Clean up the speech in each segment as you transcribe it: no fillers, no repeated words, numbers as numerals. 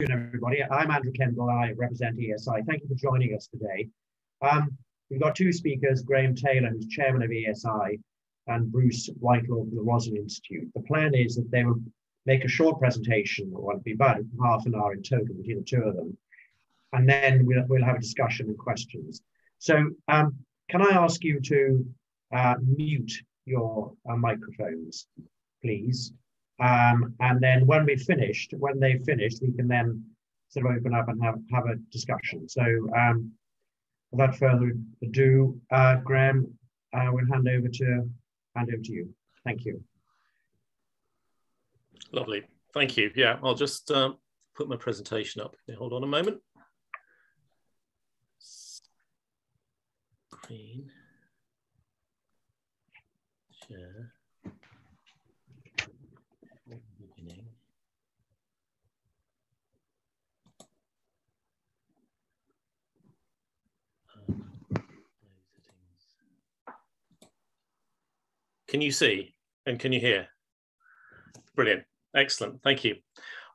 Everybody. I'm Andrew Kendall. I represent ESI. Thank you for joining us today. We've got two speakers, Graham Taylor, who's chairman of ESI, and Bruce Whitelaw from the Roslin Institute. The plan is that they will make a short presentation, or it'll be about half an hour in total between the two of them, and then we'll have a discussion and questions. So can I ask you to mute your microphones, please? And then when they've finished, we can then sort of open up and have a discussion. So without further ado, Graham, we'll hand over to you. Thank you. Lovely, thank you. Yeah, I'll just put my presentation up. Hold on a moment. Screen. Share. Can you see and can you hear? Brilliant, excellent, thank you.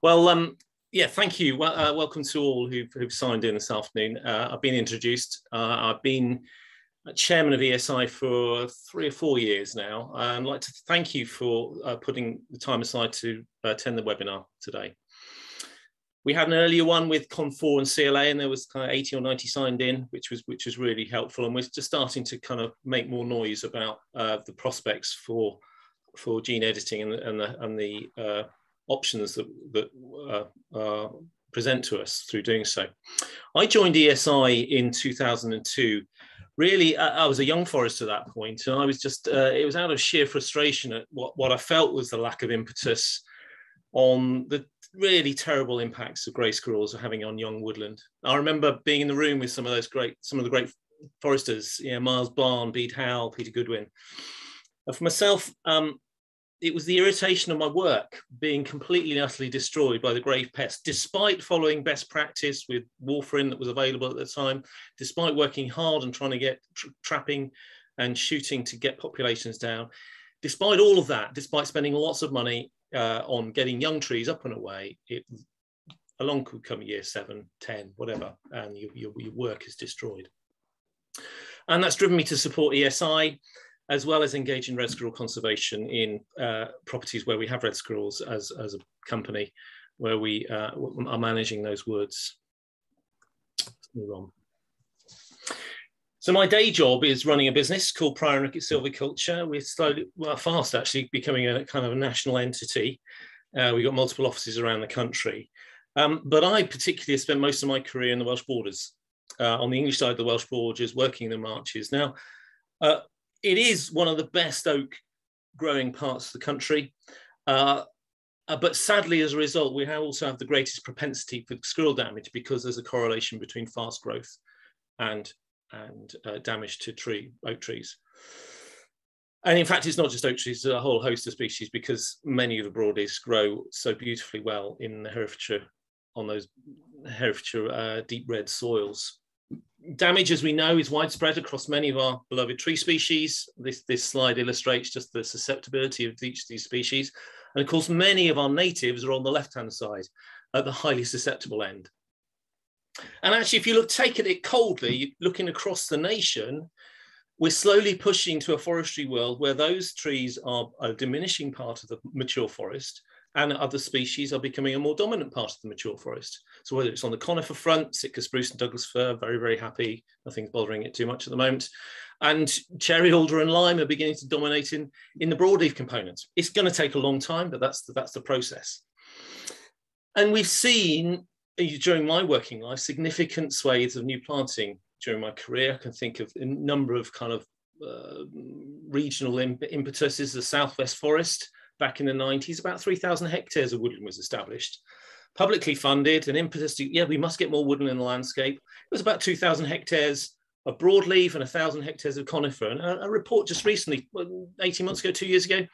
Well, yeah, thank you. Welcome to all who've signed in this afternoon. I've been introduced. I've been chairman of ESI for 3 or 4 years now. I'd like to thank you for putting the time aside to attend the webinar today. We had an earlier one with Con4 and CLA, and there was kind of 80 or 90 signed in, which was really helpful. And we're just starting to kind of make more noise about the prospects for gene editing and the options that present to us through doing so. I joined ESI in 2002. Really, I was a young forester at that point, and I was just, it was out of sheer frustration at what I felt was the lack of impetus on the really terrible impacts of grey squirrels are having on young woodland. I remember being in the room with some of the great foresters, you know, Miles Barn, Bede Howell, Peter Goodwin. And for myself, it was the irritation of my work being completely and utterly destroyed by the grey pest, despite following best practice with warfarin that was available at the time, despite working hard and trying to get trapping and shooting to get populations down. Despite all of that, despite spending lots of money on getting young trees up and away, along could come year 7, 10, whatever, and your work is destroyed. And that's driven me to support ESI, as well as engage in red squirrel conservation in properties where we have red squirrels as a company, where we are managing those woods. Let's move on. So my day job is running a business called Prior and Rickett Silviculture. We're slowly, well, fast actually, becoming a kind of a national entity. We've got multiple offices around the country. But I particularly spent most of my career in the Welsh borders, on the English side of the Welsh borders, working in the marches. Now, it is one of the best oak growing parts of the country. But sadly, as a result, we also have the greatest propensity for squirrel damage because there's a correlation between fast growth and damage to oak trees. And in fact, it's not just oak trees, there's a whole host of species, because many of the broadies grow so beautifully well in the Herefordshire, on those Herefordshire deep red soils. Damage, as we know, is widespread across many of our beloved tree species. This slide illustrates just the susceptibility of each of these species. And of course, many of our natives are on the left-hand side, at the highly susceptible end. And actually, if you take at it coldly, looking across the nation, we're slowly pushing to a forestry world where those trees are a diminishing part of the mature forest, and other species are becoming a more dominant part of the mature forest. So whether it's on the conifer front, Sitka spruce and Douglas fir, very, very happy, nothing's bothering it too much at the moment. And cherry, alder and lime are beginning to dominate in the broadleaf components. It's going to take a long time, but that's the process. And we've seen, during my working life, significant swathes of new planting during my career. I can think of a number of kind of regional impetuses. The Southwest Forest, back in the 90s, about 3,000 hectares of woodland was established. Publicly funded, an impetus to, yeah, we must get more woodland in the landscape. It was about 2,000 hectares of broadleaf and 1,000 hectares of conifer. And a report just recently, 18 months ago, 2 years ago,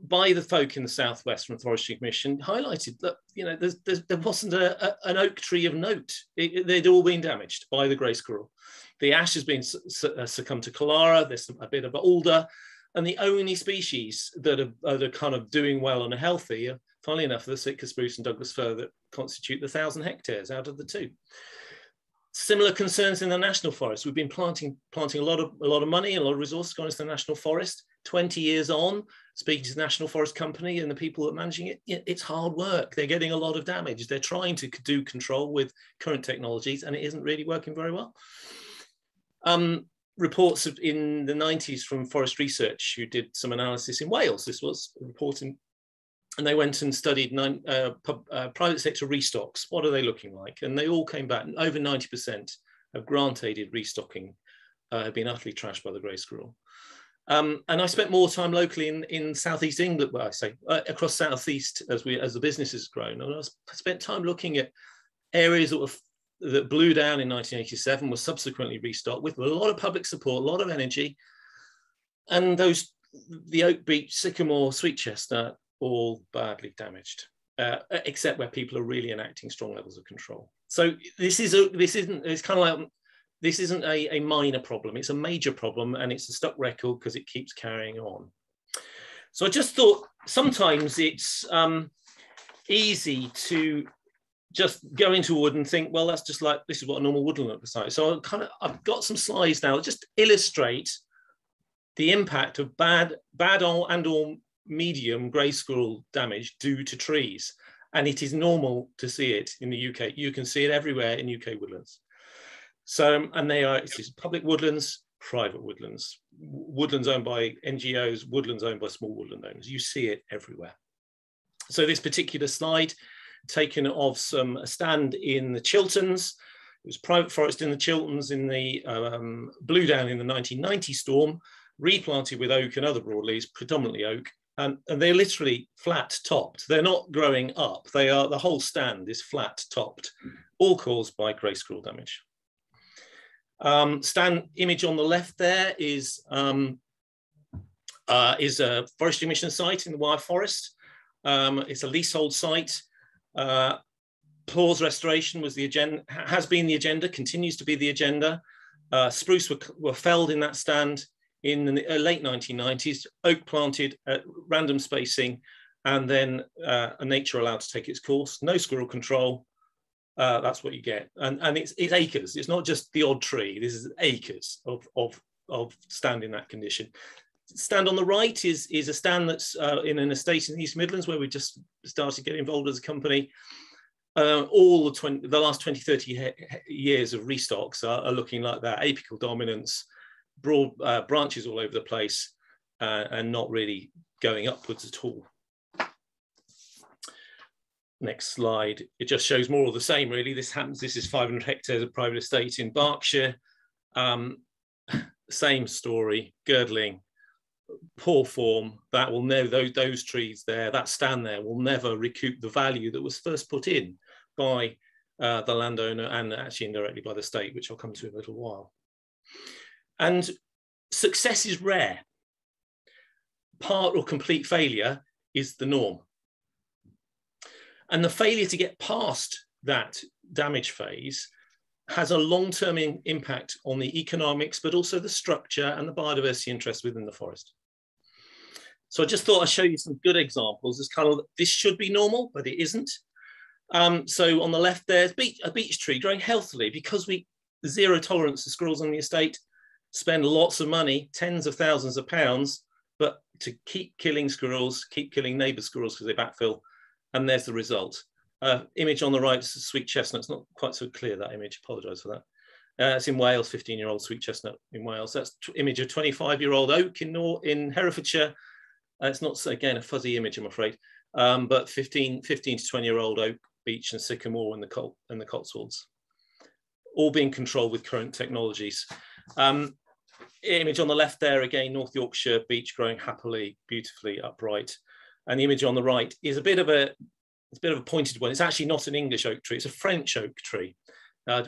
by the folk in the Southwest from the Forestry Commission, highlighted that, you know, there wasn't an oak tree of note. They'd all been damaged by the grey squirrel. The ash has been succumbed to cholera. There's a bit of alder, and the only species that are kind of doing well and are healthy, funnily enough, the Sitka spruce and Douglas fir that constitute the 1,000 hectares out of the 2. Similar concerns in the national forest. We've been planting a lot of money, a lot of resources going into the national forest. 20 years on, speaking to the National Forest Company and the people that are managing it, it's hard work. They're getting a lot of damage. They're trying to do control with current technologies, and it isn't really working very well. Reports in the 90s from Forest Research, who did some analysis in Wales. This was reporting, and they went and studied private sector restocks. What are they looking like? And they all came back, and over 90% of grant-aided restocking have been utterly trashed by the grey squirrel. And I spent more time locally in Southeast England, well, I say across Southeast as the business has grown. And I spent time looking at areas that blew down in 1987, were subsequently restocked with a lot of public support, a lot of energy. And the oak, beech, sycamore, sweet chestnut, all badly damaged, except where people are really enacting strong levels of control. So this isn't a minor problem, it's a major problem, and it's a stuck record because it keeps carrying on. So I just thought sometimes it's easy to just go into wood and think, well, that's just like, this is what a normal woodland looks like. So I've got some slides now that just illustrate the impact of bad or medium grey squirrel damage due to trees. And it is normal to see it in the UK. You can see it everywhere in UK woodlands. So, and it's public woodlands, private woodlands, woodlands owned by NGOs, woodlands owned by small woodland owners. You see it everywhere. So this particular slide, taken of a stand in the Chilterns. It was private forest in the Chilterns in the blew down in the 1990 storm, replanted with oak and other broadleaves, predominantly oak. And they're literally flat topped. They're not growing up. The whole stand is flat topped, all caused by grey squirrel damage. Stand image on the left there is a forestry mission site in the Wyre Forest. It's a leasehold site. Pause restoration was the agenda, has been the agenda, continues to be the agenda. Spruce were felled in that stand in the late 1990s, oak planted at random spacing, and then nature allowed to take its course. No squirrel control. That's what you get, and it's acres. It's not just the odd tree. This is acres of stand in that condition. Stand on the right is a stand that's in an estate in the East Midlands where we just started getting involved as a company. All the last 20, 30 years of restocks are looking like that. Apical dominance, broad branches all over the place, and not really going upwards at all. Next slide. It just shows more of the same, really. This is 500 hectares of private estate in Berkshire. Same story, girdling, poor form. That will never, those trees there, that stand there will never recoup the value that was first put in by the landowner and actually indirectly by the state, which I'll come to in a little while. And success is rare. Part or complete failure is the norm. And the failure to get past that damage phase has a long-term impact on the economics, but also the structure and the biodiversity interest within the forest. So I just thought I'd show you some good examples. It's kind of, this should be normal, but it isn't. So on the left there's a beech tree growing healthily because zero tolerance to squirrels on the estate, spend lots of money, tens of thousands of pounds, but to keep killing squirrels, keep killing neighbour squirrels because they backfill. And there's the result. Image on the right is sweet chestnut. It's not quite so clear, that image. Apologise for that. It's in Wales, 15-year-old sweet chestnut in Wales. That's image of 25-year-old oak in Herefordshire. It's not, again, a fuzzy image, I'm afraid, but 15 to 20-year-old oak, beech and sycamore in the Cotswolds, all being controlled with current technologies. Image on the left there, again, North Yorkshire, beech growing happily, beautifully upright. And the image on the right is a bit of a pointed one. It's actually not an English oak tree. It's a French oak tree. I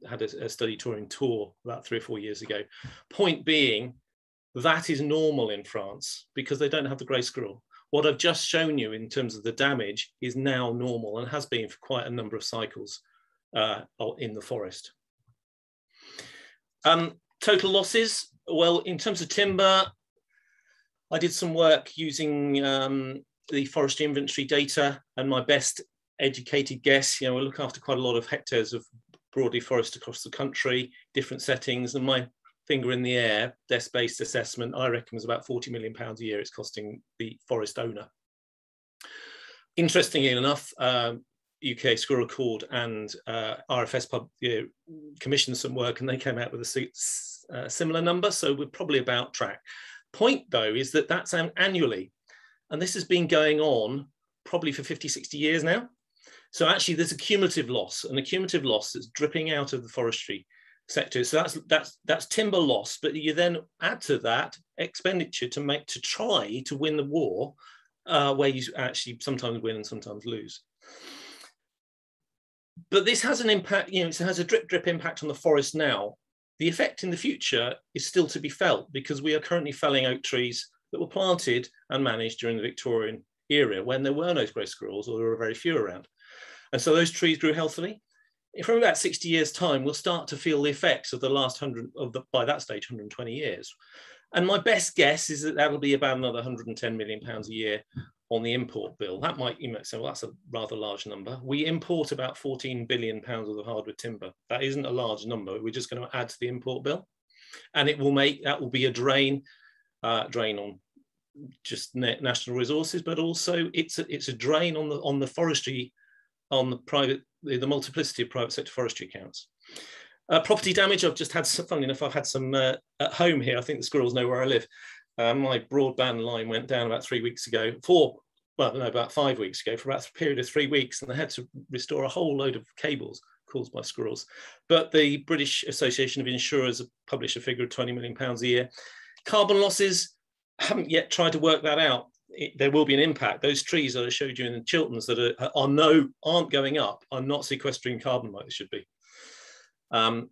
had a study touring tour about 3 or 4 years ago. Point being, that is normal in France because they don't have the grey squirrel. What I've just shown you in terms of the damage is now normal and has been for quite a number of cycles in the forest. Total losses. Well, in terms of timber, I did some work using the forestry inventory data, and my best educated guess. You know, we look after quite a lot of hectares of broadleaf forest across the country, different settings, and my finger in the air, desk-based assessment, I reckon was about £40 million a year it's costing the forest owner. Interestingly enough, UK Squirrel Accord and RFS commissioned some work, and they came out with a similar number, so we're probably about track. Point though is that that's annually, and this has been going on probably for 50, 60 years now. So actually there's a cumulative loss, and a cumulative loss that's dripping out of the forestry sector. So that's timber loss, but you then add to that expenditure to try to win the war, where you actually sometimes win and sometimes lose. But this has an impact, you know, it has a drip impact on the forest now. The effect in the future is still to be felt, because we are currently felling oak trees that were planted and managed during the Victorian era, when there were no grey squirrels, or there were very few around. And so those trees grew healthily. From about 60 years' time, we'll start to feel the effects of the last by that stage, 120 years. And my best guess is that that'll be about another £110 million a year on the import bill. That might, you might say, well, that's a rather large number. We import about £14 billion worth of hardwood timber. That isn't a large number. We're just going to add to the import bill. And it will make, that will be a drain on just national resources, but also it's a drain on the forestry, on the multiplicity of private sector forestry accounts. Property damage, I've just had, funnily enough, I've had some at home here. I think the squirrels know where I live. My broadband line went down about 3 weeks ago, about 5 weeks ago, for about a period of 3 weeks, and they had to restore a whole load of cables caused by squirrels. But the British Association of Insurers have published a figure of £20 million a year. Carbon losses, haven't yet tried to work that out. There will be an impact. Those trees that I showed you in the Chilterns that aren't going up are not sequestering carbon like they should be.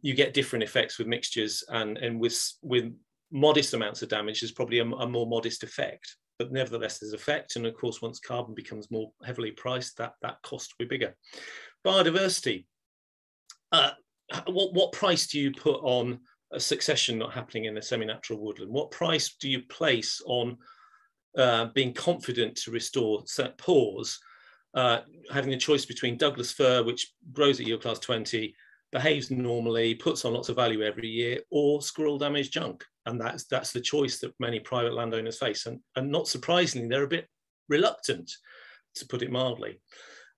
You get different effects with mixtures, and with modest amounts of damage, there's probably a more modest effect. But nevertheless, there's effect. And of course, once carbon becomes more heavily priced, that cost will be bigger. Biodiversity. What price do you put on a succession not happening in a semi-natural woodland? What price do you place on being confident to restore pores, having a choice between Douglas fir, which grows at yield class 20, behaves normally, puts on lots of value every year, or squirrel damaged junk? And that's the choice that many private landowners face. And not surprisingly, they're a bit reluctant, to put it mildly.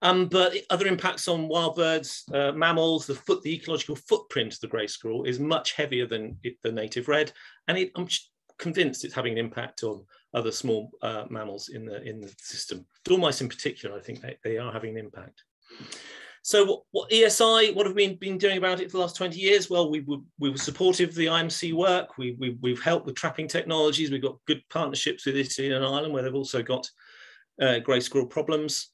But other impacts on wild birds, mammals, the ecological footprint of the grey squirrel is much heavier than the native red, and I'm convinced it's having an impact on other small mammals in the system. Dormice in particular, I think they are having an impact. So what ESI, what have we been doing about it for the last 20 years? Well, we were supportive of the IMC work. We've helped with trapping technologies. We've got good partnerships with Italy and Ireland, where they've also got grey squirrel problems.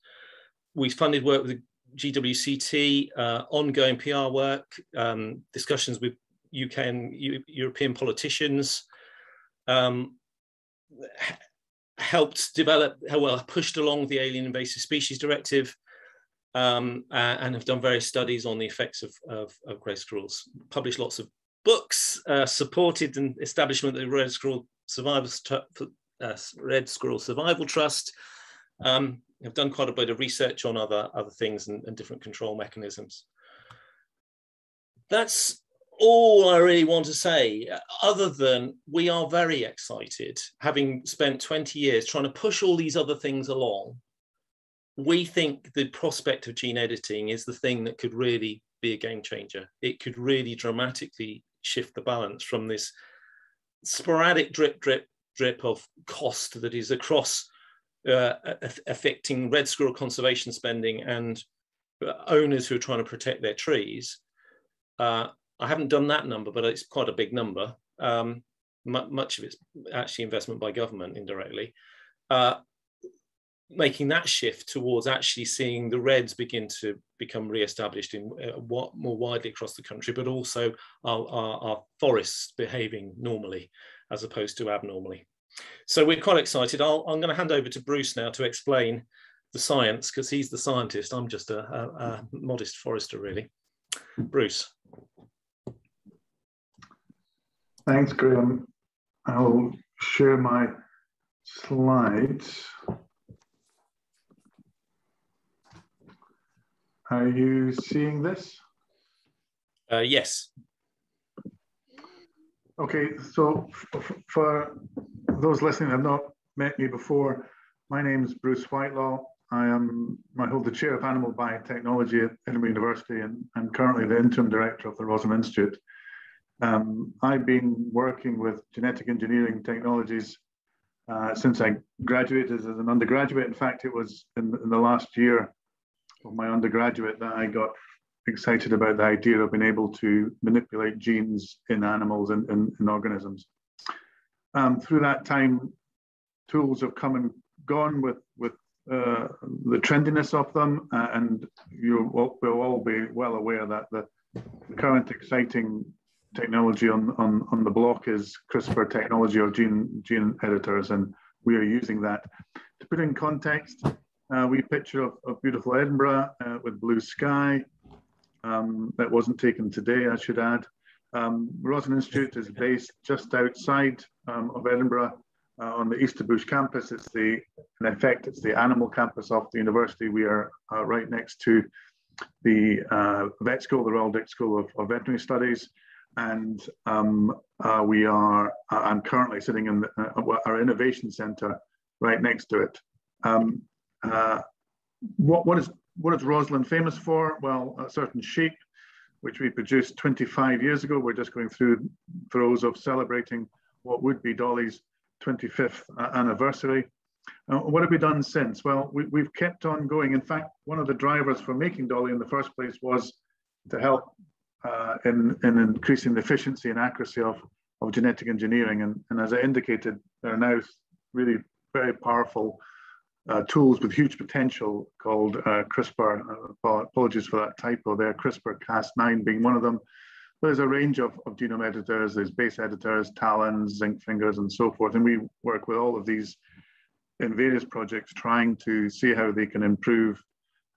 We funded work with the GWCT, ongoing PR work, discussions with UK and European politicians, helped develop, pushed along the Alien Invasive Species Directive, and have done various studies on the effects of grey squirrels. Published lots of books, supported an establishment of the Red Squirrel Survival Trust. Have done quite a bit of research on other things and different control mechanisms. That's all I really want to say, other than we are very excited, having spent 20 years trying to push all these other things along. We think the prospect of gene editing is the thing that could really be a game changer. It could really dramatically shift the balance from this sporadic drip of cost that is across affecting red squirrel conservation spending and owners who are trying to protect their trees. I haven't done that number, but it's quite a big number. Much of it's actually investment by government indirectly. Making that shift towards actually seeing the reds begin to become re-established in more widely across the country, but also our forests behaving normally as opposed to abnormally. So we're quite excited. I'm going to hand over to Bruce now to explain the science, because he's the scientist. I'm just a modest forester, really. Bruce. Thanks, Graham. I'll share my slides. Are you seeing this? Yes. Okay, so for those listening who have not met me before, my name is Bruce Whitelaw. I hold the chair of animal biotechnology at Edinburgh University, and I'm currently the interim director of the Roslin Institute. I've been working with genetic engineering technologies since I graduated as an undergraduate. In fact, it was in the last year of my undergraduate that I got excited about the idea of being able to manipulate genes in animals and in organisms. Through that time, tools have come and gone with the trendiness of them, and we'll all be well aware that the current exciting technology on the block is CRISPR technology or gene editors, and we are using that. To put in context, we picture of beautiful Edinburgh with blue sky. That wasn't taken today, I should add. Roslin Institute is based just outside of Edinburgh on the Easterbush campus. In effect, it's the animal campus of the university. We are right next to the vet school, the Royal Dick School of Veterinary Studies. And I'm currently sitting in our innovation center right next to it. What is Roslin famous for? Well, a certain sheep, which we produced 25 years ago. We're just going through throes of celebrating what would be Dolly's 25th anniversary. What have we done since? Well, we've kept on going. In fact, one of the drivers for making Dolly in the first place was to help in increasing the efficiency and accuracy of genetic engineering. And as I indicated, there are now really very powerful tools with huge potential called CRISPR. Apologies for that typo there. CRISPR-Cas9 being one of them. There's a range of genome editors. There's base editors, talons, zinc fingers, and so forth. And we work with all of these in various projects, trying to see how they can improve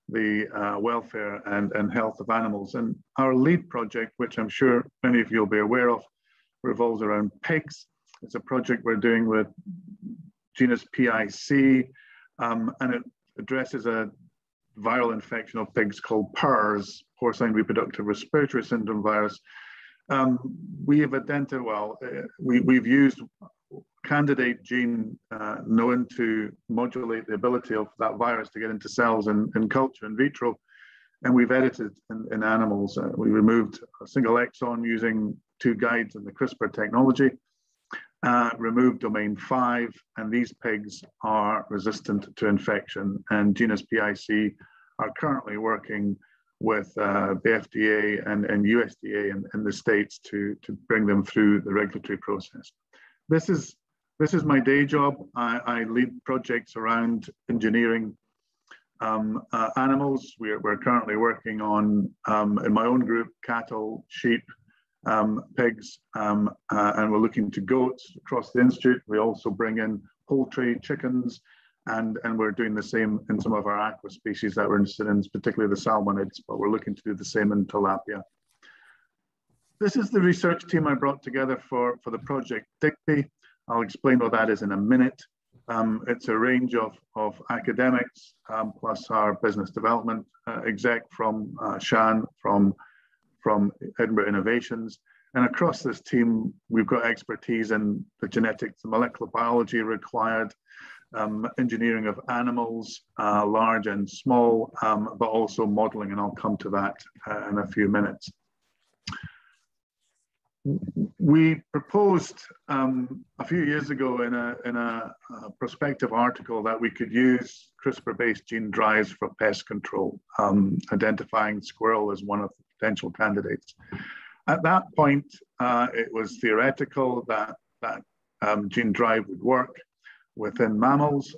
the welfare and health of animals. And our lead project, which I'm sure many of you will be aware of, revolves around pigs. It's a project we're doing with genus PIC, and it addresses a viral infection of pigs called PRRS, porcine reproductive respiratory syndrome virus. We have identified, we've used candidate gene known to modulate the ability of that virus to get into cells in culture in vitro, and we've edited in animals. We removed a single exon using 2 guides in the CRISPR technology, removed domain 5, and these pigs are resistant to infection. And genus PIC are currently working with the FDA and USDA in the States to bring them through the regulatory process. This is my day job. I lead projects around engineering animals. We're currently working on, in my own group, cattle, sheep, pigs, and we're looking to goats across the institute. We also bring in poultry, chickens, and we're doing the same in some of our aqua species that we're interested in, particularly the salmonids, but we're looking to do the same in tilapia. This is the research team I brought together for the project Digby. I'll explain what that is in a minute. It's a range of academics, plus our business development exec from Shan, from Edinburgh Innovations. And across this team, we've got expertise in the genetics, the molecular biology required, engineering of animals, large and small, but also modeling, and I'll come to that in a few minutes. We proposed a few years ago in a prospective article that we could use CRISPR-based gene drives for pest control, identifying squirrel as one of the potential candidates. At that point, it was theoretical that gene drive would work within mammals.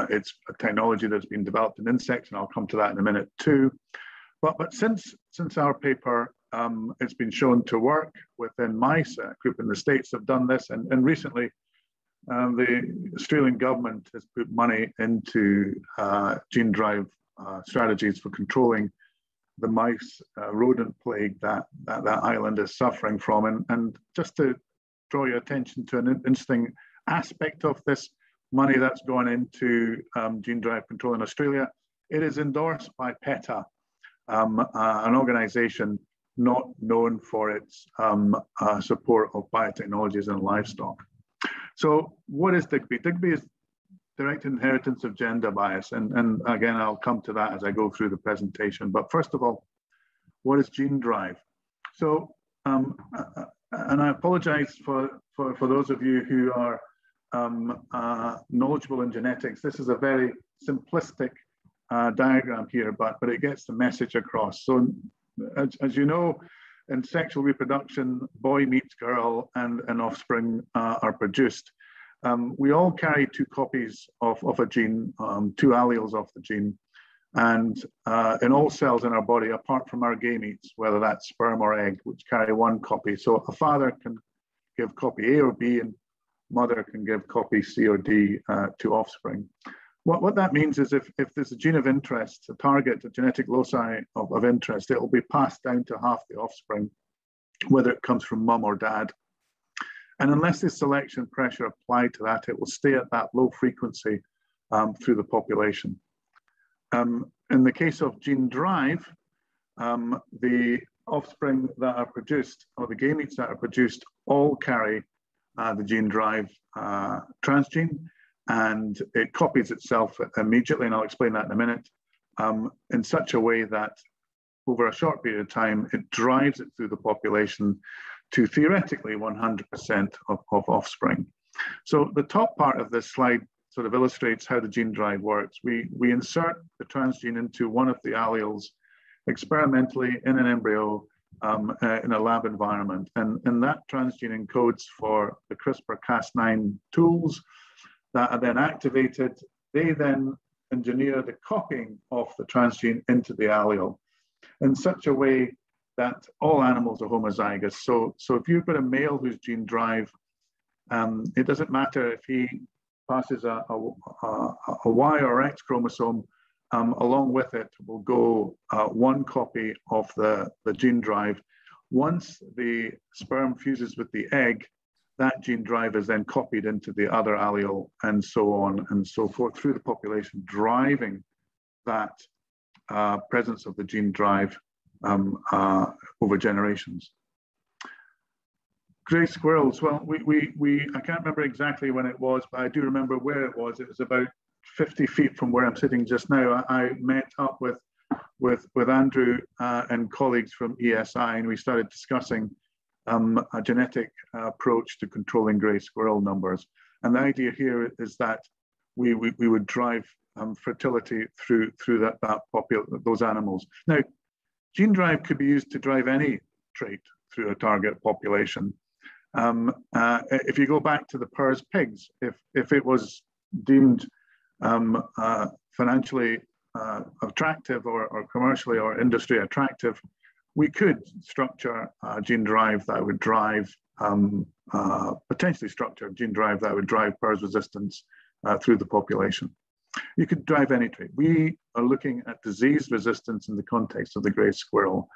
It's a technology that's been developed in insects, and I'll come to that in a minute too. But since our paper, it's been shown to work within mice. A group in the States have done this, and recently the Australian government has put money into gene drive strategies for controlling the mice rodent plague that island is suffering from. And just to draw your attention to an interesting aspect of this money that's gone into gene drive control in Australia, it is endorsed by PETA. an organization not known for its support of biotechnologies and livestock. So what is DIGBY? DIGBY is direct inheritance of gender bias. And again, I'll come to that as I go through the presentation. But first of all, what is gene drive? So, and I apologize for those of you who are knowledgeable in genetics. This is a very simplistic diagram here, but it gets the message across. So as you know, in sexual reproduction, boy meets girl and offspring are produced. We all carry two copies of a gene, two alleles of the gene. And in all cells in our body, apart from our gametes, whether that's sperm or egg, which carry one copy. So a father can give copy A or B, and mother can give copy C or D to offspring. What that means is if there's a gene of interest, a target, a genetic loci of interest, it will be passed down to half the offspring, whether it comes from mum or dad. And unless there's selection pressure applied to that, it will stay at that low frequency through the population. In the case of gene drive, the offspring that are produced, or the gametes that are produced, all carry the gene drive transgene, and it copies itself immediately, and I'll explain that in a minute, in such a way that over a short period of time, it drives it through the population to theoretically 100% of offspring. So the top part of this slide sort of illustrates how the gene drive works. We insert the transgene into one of the alleles experimentally in an embryo in a lab environment. And that transgene encodes for the CRISPR-Cas9 tools that are then activated. They then engineer the copying of the transgene into the allele in such a way that all animals are homozygous. So if you've got a male who's gene drive, it doesn't matter if he passes a Y or X chromosome, along with it will go one copy of the gene drive. Once the sperm fuses with the egg, that gene drive is then copied into the other allele, and so on and so forth through the population, driving that presence of the gene drive over generations. Grey squirrels, well, I can't remember exactly when it was, but I do remember where it was. It was about 50 feet from where I'm sitting just now. I met up with Andrew and colleagues from ESI, and we started discussing a genetic approach to controlling grey squirrel numbers. And the idea here is that we would drive fertility through those animals. Now, gene drive could be used to drive any trait through a target population. If you go back to the PRRS pigs, if it was deemed financially attractive or commercially or industry attractive, we could structure gene drive that would drive, potentially structure gene drive that would drive PRRS resistance through the population. You could drive any trait. We are looking at disease resistance in the context of the grey squirrel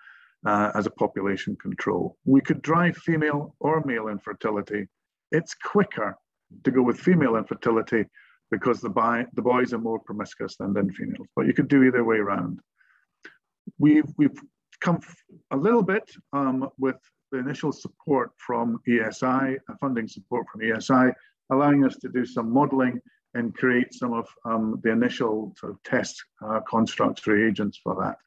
as a population control. We could drive female or male infertility. It's quicker to go with female infertility because the boys are more promiscuous than females, but you could do either way around. We've come a little bit with the initial support from ESI, funding support from ESI, allowing us to do some modeling and create some of the initial sort of test constructs, reagents for that.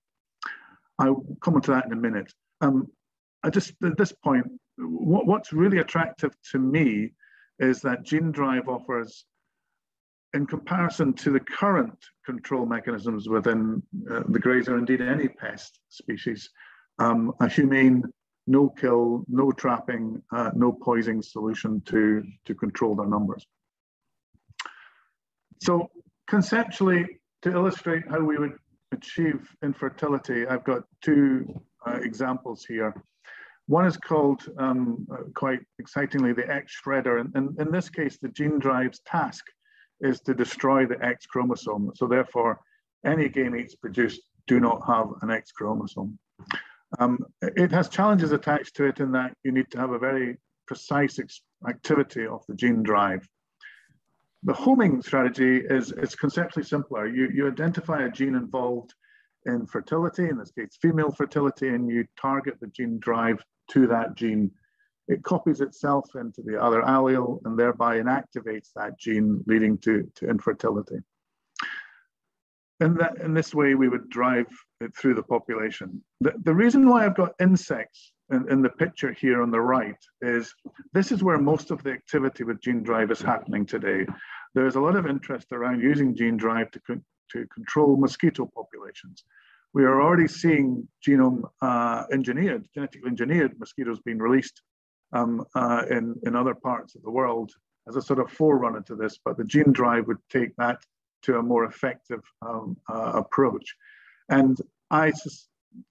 I'll come on to that in a minute. At this point, what's really attractive to me is that gene drive offers, in comparison to the current control mechanisms within the greys or indeed any pest species, a humane, no kill, no trapping, no poisoning solution to control their numbers. So conceptually, to illustrate how we would achieve infertility, I've got two examples here. One is called, quite excitingly, the X shredder. And in this case, the gene drive's task is to destroy the X chromosome. So therefore, any gametes produced do not have an X chromosome. It has challenges attached to it in that you need to have a very precise activity of the gene drive. The homing strategy is conceptually simpler. You identify a gene involved in fertility, in this case female fertility, and you target the gene drive to that gene, it copies itself into the other allele and thereby inactivates that gene, leading to infertility. In this way, we would drive it through the population. The reason why I've got insects in the picture here on the right is this is where most of the activity with gene drive is happening today. There's a lot of interest around using gene drive to control mosquito populations. We are already seeing genetically engineered mosquitoes being released in other parts of the world as a sort of forerunner to this, but the gene drive would take that to a more effective approach. And I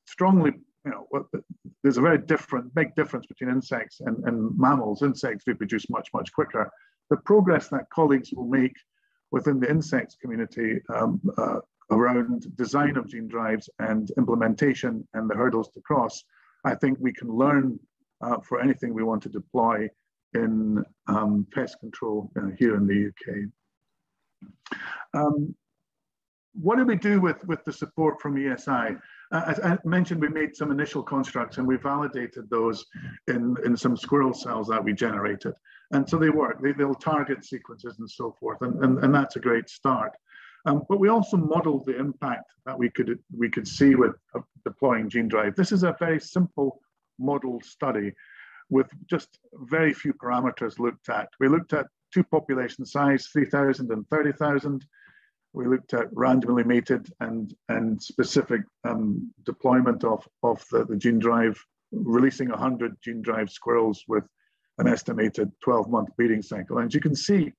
strongly, there's a very big difference between insects and mammals. Insects reproduce much, much quicker. The progress that colleagues will make within the insects community around design of gene drives and implementation and the hurdles to cross, I think we can learn for anything we want to deploy in pest control here in the UK. What do we do with the support from ESI? As I mentioned, we made some initial constructs and we validated those in some squirrel cells that we generated. And so they work, they'll target sequences and so forth, and that's a great start. But we also modeled the impact that we could see with deploying gene drive. This is a very simple model study with just very few parameters looked at. We looked at two population size, 3,000 and 30,000. We looked at randomly mated and specific deployment of the gene drive, releasing 100 gene drive squirrels with an estimated 12-month breeding cycle. And as you can see,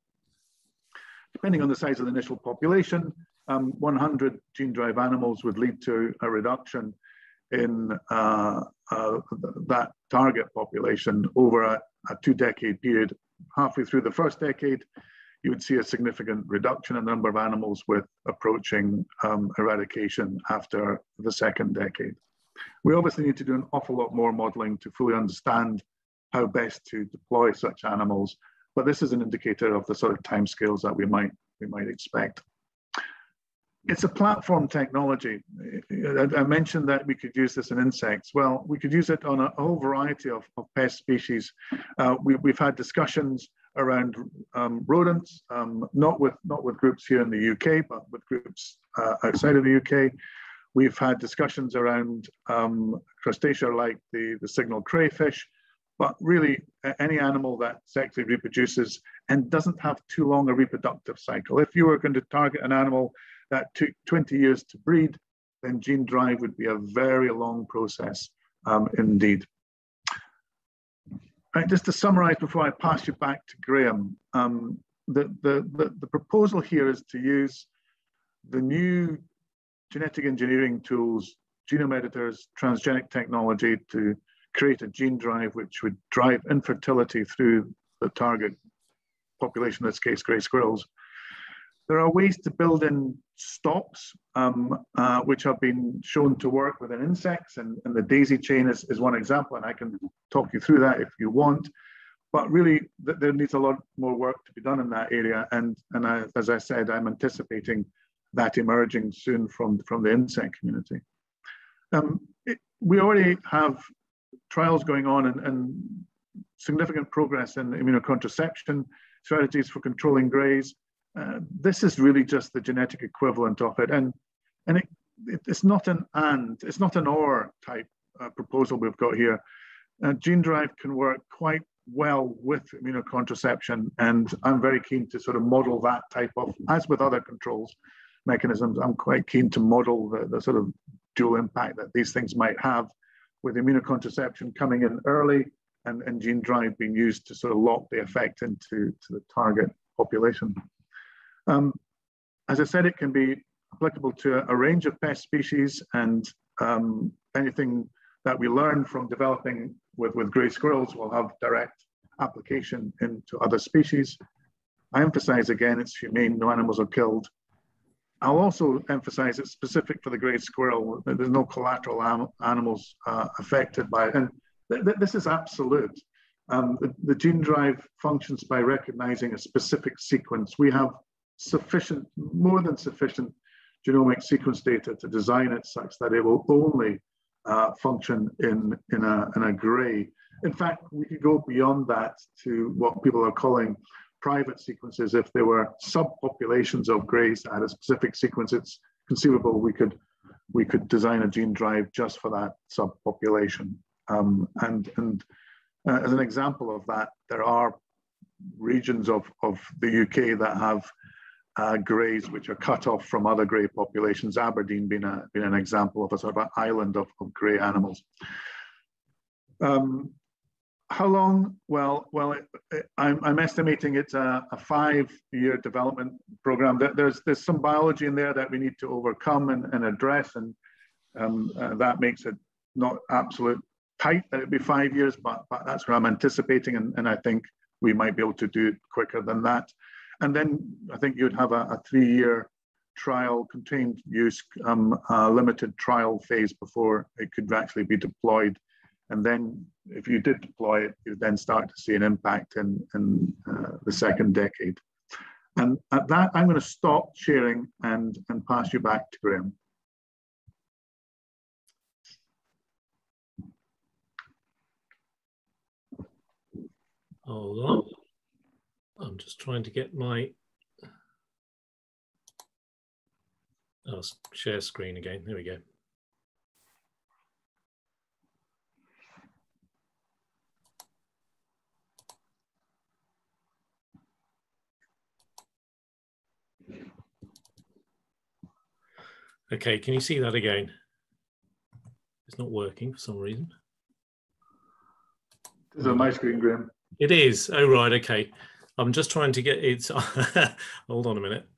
depending on the size of the initial population, 100 gene drive animals would lead to a reduction in that target population over a 2-decade period. Halfway through the first decade, you would see a significant reduction in the number of animals with approaching eradication after the second decade. We obviously need to do an awful lot more modeling to fully understand how best to deploy such animals, but this is an indicator of the sort of timescales that we might expect. It's a platform technology. I mentioned that we could use this in insects. Well, we could use it on a whole variety of pest species. We've had discussions around rodents, not with groups here in the UK, but with groups outside of the UK. We've had discussions around crustacea like the signal crayfish, but really any animal that sexually reproduces and doesn't have too long a reproductive cycle. If you were going to target an animal that took 20 years to breed, then gene drive would be a very long process indeed. Right, just to summarize before I pass you back to Graham, the proposal here is to use the new genetic engineering tools, genome editors, transgenic technology to create a gene drive which would drive infertility through the target population, in this case, grey squirrels. There are ways to build in stops, which have been shown to work within insects, and the daisy chain is one example, and I can talk you through that if you want. But really, there needs a lot more work to be done in that area, and as I said, I'm anticipating that emerging soon from the insect community. We already have trials going on and significant progress in immunocontraception strategies for controlling greys. This is really just the genetic equivalent of it, and it's not it's not an or type proposal we've got here. Gene drive can work quite well with immunocontraception, and I'm very keen to sort of model that type of, as with other controls mechanisms, I'm quite keen to model the sort of dual impact that these things might have, with immunocontraception coming in early and gene drive being used to sort of lock the effect into the target population. As I said, it can be applicable to a range of pest species, and anything that we learn from developing with grey squirrels will have direct application into other species. I emphasize again, it's humane, no animals are killed. I'll also emphasize it's specific for the grey squirrel. There's no collateral animals affected by it, and this is absolute. The gene drive functions by recognizing a specific sequence. We have more than sufficient genomic sequence data to design it such that it will only function in a grey. In fact, we could go beyond that to what people are calling private sequences. If there were subpopulations of greys that had a specific sequence, it's conceivable we could design a gene drive just for that subpopulation. As an example of that, there are regions of the UK that have greys which are cut off from other grey populations, Aberdeen being an example of a sort of an island of grey animals. How long? Well, I'm estimating it's a 5-year development program. There's some biology in there that we need to overcome and address, and that makes it not absolute tight that it'd be 5 years, but that's what I'm anticipating, and I think we might be able to do it quicker than that. And then I think you'd have a 3-year trial, contained use, limited trial phase before it could actually be deployed. And then if you did deploy it, you'd then start to see an impact in the second decade. And at that, I'm going to stop sharing and pass you back to Graham. Hold on. I'm just trying to get my share screen again. There we go. Okay, can you see that again? It's not working for some reason. Is it my screen, Graham? It is. Oh, right. Okay. I'm just trying to get it. Hold on a minute.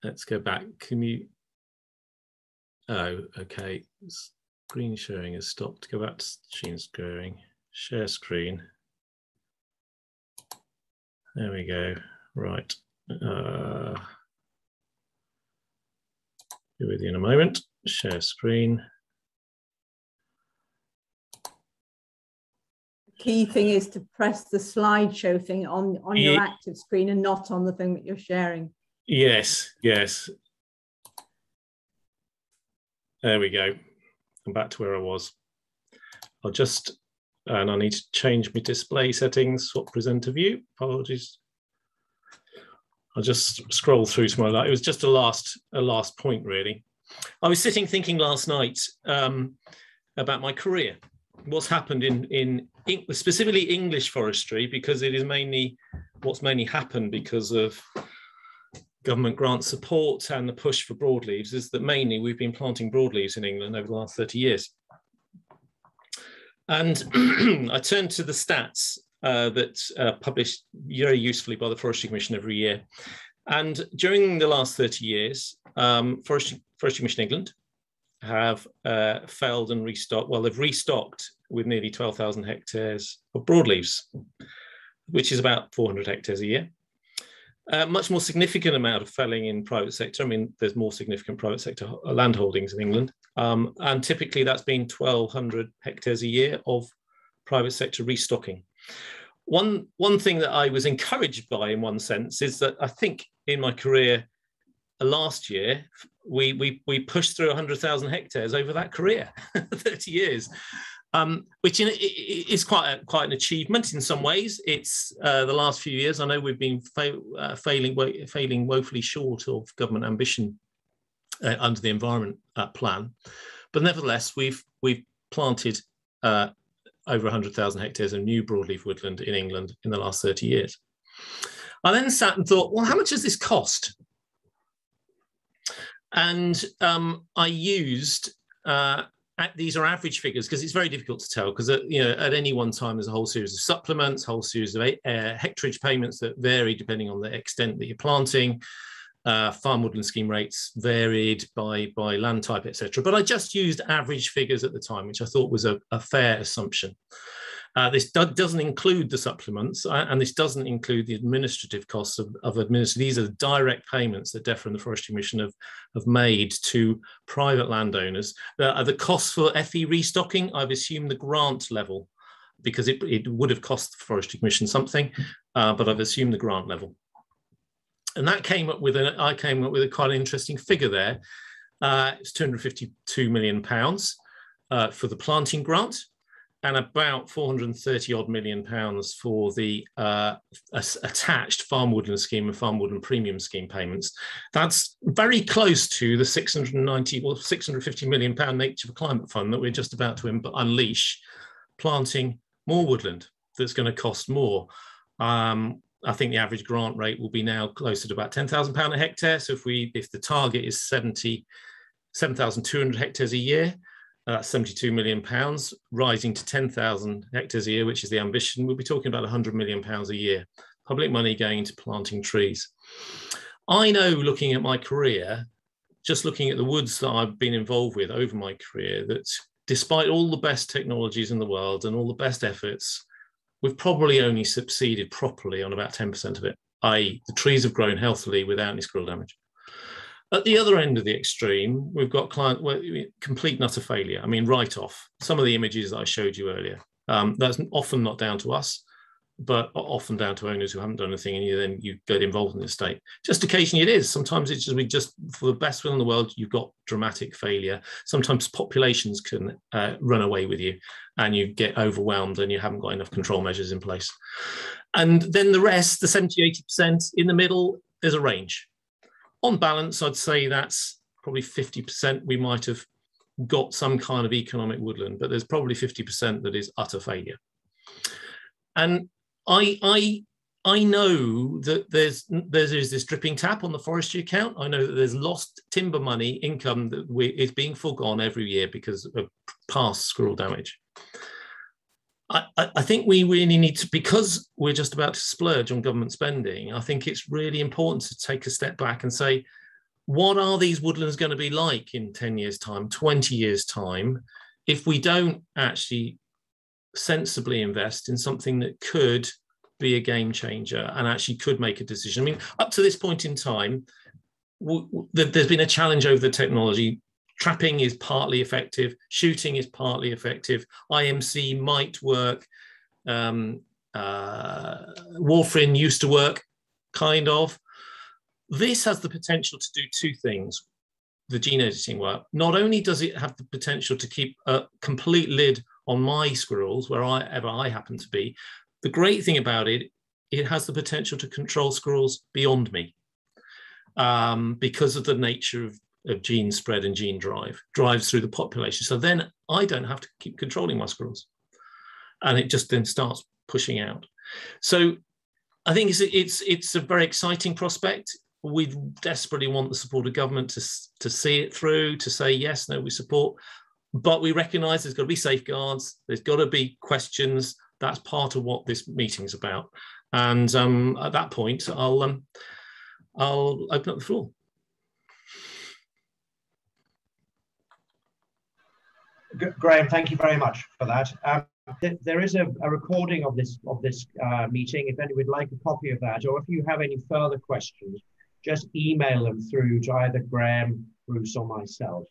Let's go back. Can you? Oh, okay. Screen sharing has stopped. Go back to screen sharing. Share screen. There we go. Right. Be with you in a moment. Share screen. Key thing is to press the slideshow thing on your active screen and not on the thing that you're sharing. Yes, yes. There we go. I'm back to where I was. And I need to change my display settings, swap presenter view. Apologies. I'll just scroll through some of that. It was just a last point, really. I was sitting thinking last night about my career. What's happened in specifically English forestry, because it is what's mainly happened because of government grant support and the push for broadleaves, is that mainly we've been planting broadleaves in England over the last 30 years. And I turned to the stats that published very usefully by the Forestry Commission every year. And during the last 30 years, Forestry Commission England have failed and restocked. Well, they've restocked with nearly 12,000 hectares of broadleaves, which is about 400 hectares a year. Much more significant amount of felling in private sector. I mean, there's more significant private sector land holdings in England. And typically that's been 1,200 hectares a year of private sector restocking. One thing that I was encouraged by in one sense is that I think in my career last year, we pushed through 100,000 hectares over that career, 30 years, which is quite an achievement in some ways. It's the last few years, I know we've been failing woefully short of government ambition under the Environment Plan, but nevertheless, we've planted over 100,000 hectares of new broadleaf woodland in England in the last 30 years. I then sat and thought, well, how much does this cost? And I used, these are average figures because it's very difficult to tell, because at any one time there's a whole series of supplements, whole series of hectarage payments that vary depending on the extent that you're planting. Farm woodland scheme rates varied by land type, etc. But I just used average figures at the time, which I thought was a fair assumption. This doesn't include the supplements, and this doesn't include the administrative costs of administering. These are the direct payments that DEFRA and the Forestry Commission have made to private landowners. The costs for FE restocking, I've assumed the grant level, because it would have cost the Forestry Commission something, but I've assumed the grant level. And that came up with I came up with a quite interesting figure there. It's £252 million for the planting grant, and about 430 odd million pounds for the attached farm woodland scheme and farm woodland premium scheme payments. That's very close to the 650 million pound Nature for Climate Fund that we're just about to unleash, planting more woodland. That's going to cost more. I think the average grant rate will be now closer to about £10,000 a hectare. So if the target is 7,200 hectares a year, that's £72 million, rising to 10,000 hectares a year, which is the ambition. We'll be talking about £100 million a year, public money going into planting trees. I know, looking at my career, just looking at the woods that I've been involved with over my career, that despite all the best technologies in the world and all the best efforts, we've probably only succeeded properly on about 10% of it, i.e. the trees have grown healthily without any squirrel damage. At the other end of the extreme, we've got complete and utter failure. I mean, write-off. Some of the images that I showed you earlier, that's often not down to us, but often down to owners who haven't done anything, and then you get involved in the estate. Just occasionally it is. Sometimes it's just for the best will in the world, you've got dramatic failure. Sometimes populations can run away with you and you get overwhelmed and you haven't got enough control measures in place. And then the rest, the 70, 80% in the middle, there's a range. On balance, I'd say that's probably 50% we might have got some kind of economic woodland, but there's probably 50% that is utter failure. And I know that there's this dripping tap on the forestry account. I know that there's lost timber money income that is being foregone every year because of past squirrel damage. I think we really need to, because we're just about to splurge on government spending, I think it's really important to take a step back and say, what are these woodlands going to be like in 10 years' time, 20 years' time, if we don't actually sensibly invest in something that could be a game changer and actually could make a decision? I mean, up to this point in time, there's been a challenge over the technology. Trapping is partly effective, shooting is partly effective, IMC might work, warfarin used to work, kind of. This has the potential to do two things, the gene editing work. Not only does it have the potential to keep a complete lid on my squirrels, wherever I happen to be, the great thing about it, it has the potential to control squirrels beyond me because of the nature of gene spread and gene drives through the population. So then I don't have to keep controlling my squirrels, and it just then starts pushing out. So I think it's a very exciting prospect. We desperately want the support of government to see it through, to say yes, no, we support, but we recognise there's got to be safeguards, there's got to be questions. That's part of what this meeting's about. And at that point, I'll open up the floor. Graham, thank you very much for that. There is a recording of this meeting. If anyone would like a copy of that, or if you have any further questions, just email them through to either Graham, Bruce, or myself.